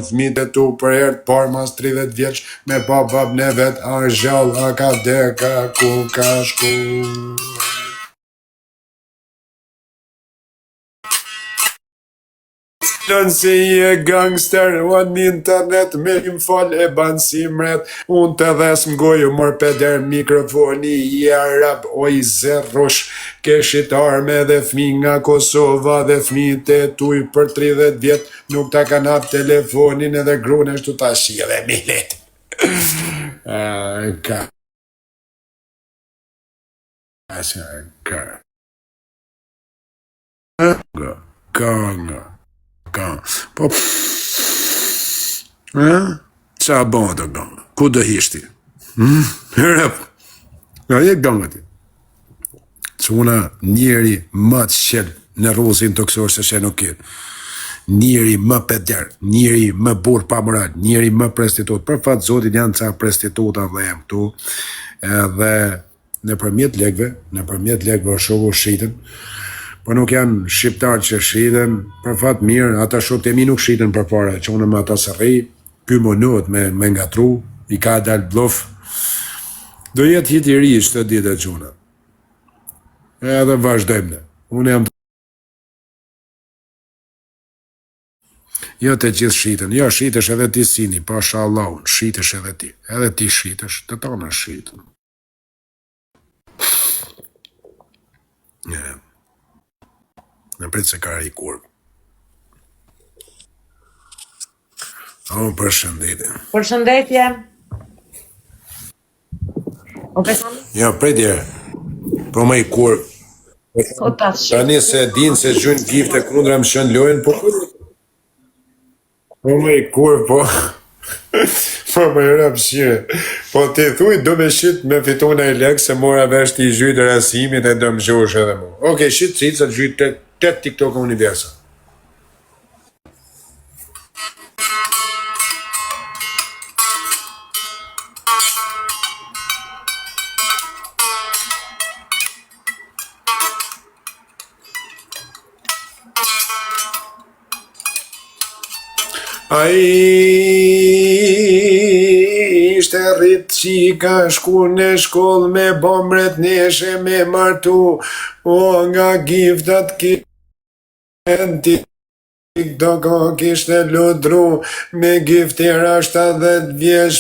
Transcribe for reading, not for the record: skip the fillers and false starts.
fëmijët e tu për herë të parë mas 30 vjeç me bab në vet a gjall a ka deka ku ka shku. Lënë se I e gangster, unë një internet me im fal e ban si mret, unë të dhes m'gojë mër peder mikrofoni I arab o I zerrosh, ke shitar me dhe fmi nga Kosova dhe fmi të tuj për 30 vjet, nuk ta kan hap telefonin edhe grune shtu ta shi edhe milet. Ka. Po, qa bon të gëngë? Ku dë hishti? Rëp, nga je gëngë ti. Që una njeri më të qelë në rrusin të kësorë se që nuk ketë. Njeri më peder, njeri më burë pa moral, njeri më prestitut. Për fatë zotin janë ca prestituta dhe jam këtu, edhe në përmjet legve shoku shqitën, po nuk janë shqiptarë që shqitën, për fatë mirë, ata shokët e mi nuk shqitën për para, që unë me ata së rrej, ky monot me ngatru, I ka dal blof, do jetë hit I ri shtë ditë e quna. Edhe vazhdojmë ne, unë jam jo të gjithë shqitën, jo shqitësh edhe ti sini, pasha Allahun, shqitësh edhe ti shqitësh, të tonë shqitën. Në pritë se ka I kurvë. O, përshëndetje. Përshëndetje. O beson? Jo, pritje. Po më I kurvë. Tani se din se gjujnë gifte kundra më shën lojnë, po më I kurvë, po më I rapsire. Po ti thuj, do me shqit me fitona I lek se mora vesh ti gjujtë rasimit e do më gjosh edhe mu. Oke, shqit cica gjujtë të TikTok universa. A ishte rrit që I ka shku në shkoll me bomret neshe me martu, o nga giftat këndi do ko kishte lodru me giftera 70 vjeç